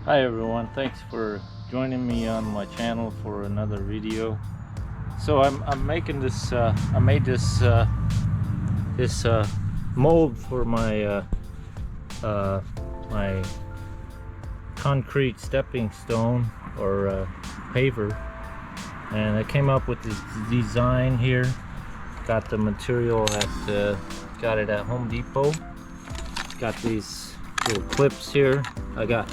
Hi everyone, thanks for joining me on my channel for another video. So I'm making this I made this mold for my my concrete stepping stone or paver, and I came up with this design here. Got the material at got it at Home Depot. Got these little clips here. I got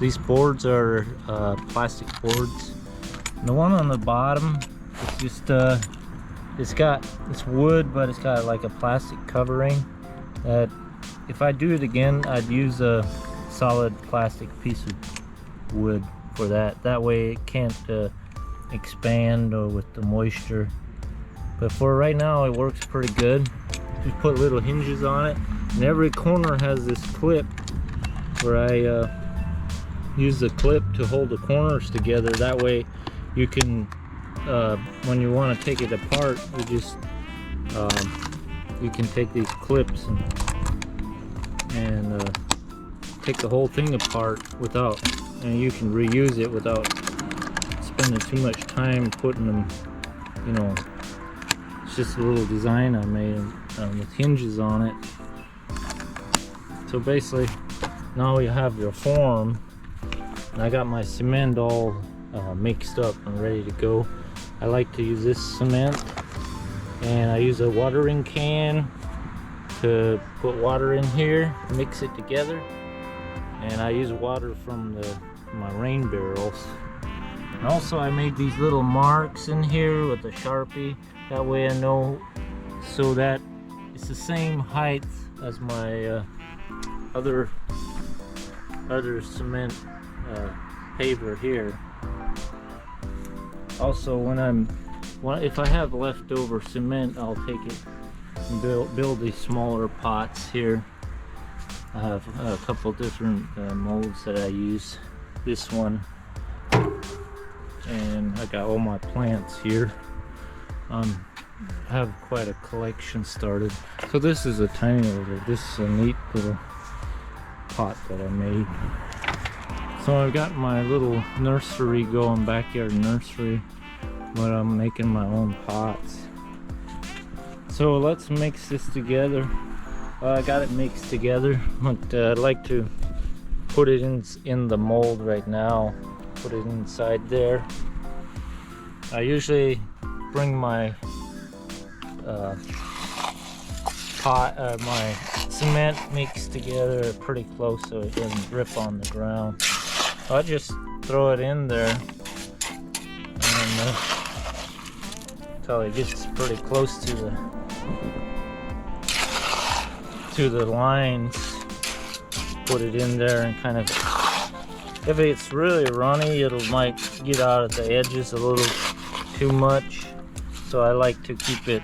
these boards are plastic boards. And the one on the bottom is just it's wood, but it's got like a plastic covering that if I do it again, I'd use a solid plastic piece of wood for that. That way it can't expand with the moisture. But for right now, it works pretty good. Just put little hinges on it, and every corner has this clip where I use the clip to hold the corners together. That way you can, when you want to take it apart, you can take these clips and take the whole thing apart and you can reuse it without spending too much time putting them, you know. It's just a little design I made with hinges on it. So basically, now you have your form, and I got my cement all mixed up and ready to go. I like to use this cement, and I use a watering can to put water in here, mix it together, and I use water from my rain barrels. And also I made these little marks in here with a Sharpie. That way I know, so that it's the same height as my other cement paver here. Also, if I have leftover cement, I'll take it and build these smaller pots here. I have a couple different molds that I use. This one, and I got all my plants here. I have quite a collection started. So this is a neat little pot that I made. So I've got my little nursery going, backyard nursery, but I'm making my own pots. So let's mix this together. I got it mixed together, but I'd like to put it in the mold right now. Put it inside there. I usually bring my my cement mixed together pretty close so it doesn't drip on the ground. I'll just throw it in there and until it gets pretty close to the lines. Put it in there and kind of, if it's really runny, might get out at the edges a little too much. So I like to keep it,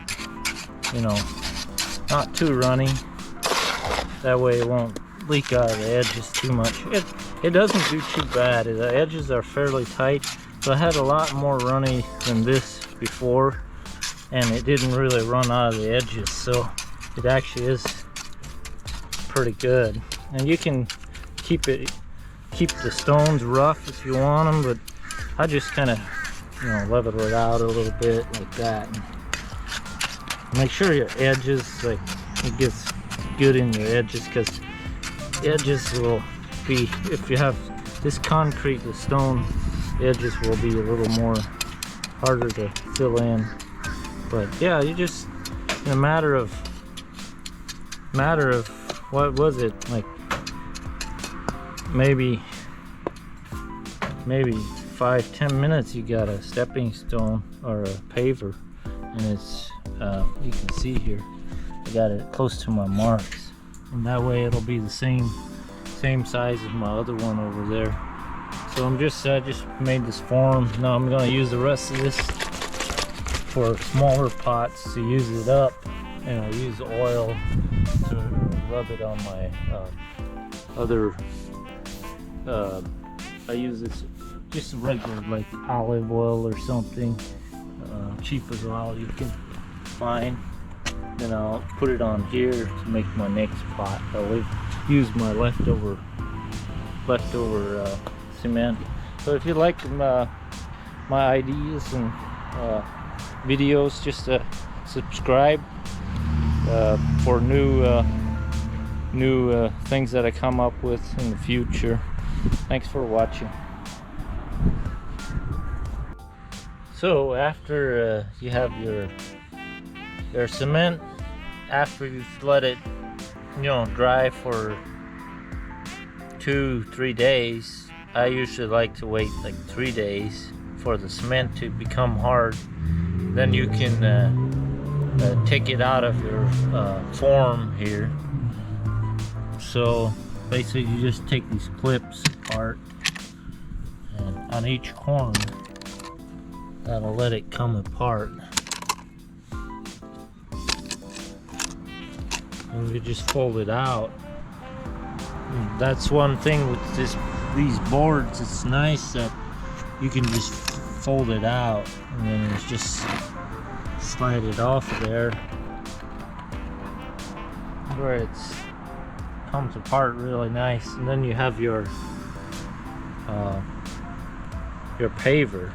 not too runny. That way it won't leak out of the edges too much. It doesn't do too bad. The edges are fairly tight. So I had a lot more runny than this before, and it didn't really run out of the edges. So it actually is pretty good. And you can keep the stones rough if you want them, but I just kind of level it out a little bit like that. Make sure your edges, it gets good in your edges, because edges will be, if you have this concrete, the stone edges will be a little more harder to fill in. But yeah, you just, in a matter of what was it, like maybe 5-10 minutes, you got a stepping stone or a paver. And it's you can see here I got it close to my marks, and that way it'll be the same size as my other one over there. So I just made this form. Now I'm going to use the rest of this for smaller pots to use it up, and I use oil to rub it on my other I use this just regular, like olive oil or something, cheap as well you can find. Then I'll put it on here to make my next pot. I'll use my leftover leftover cement. So if you like my ideas and videos, just subscribe for new things that I come up with in the future. Thanks for watching. So after you have your cement, after you've let it dry for 2-3 days, I usually like to wait like 3 days for the cement to become hard. Then you can take it out of your form here. So basically you just take these clips apart, and on each corner that'll let it come apart. And we just fold it out. And that's one thing with these boards, it's nice that you can just fold it out and then it's just slide it off of there where it comes apart really nice. And then you have your paver.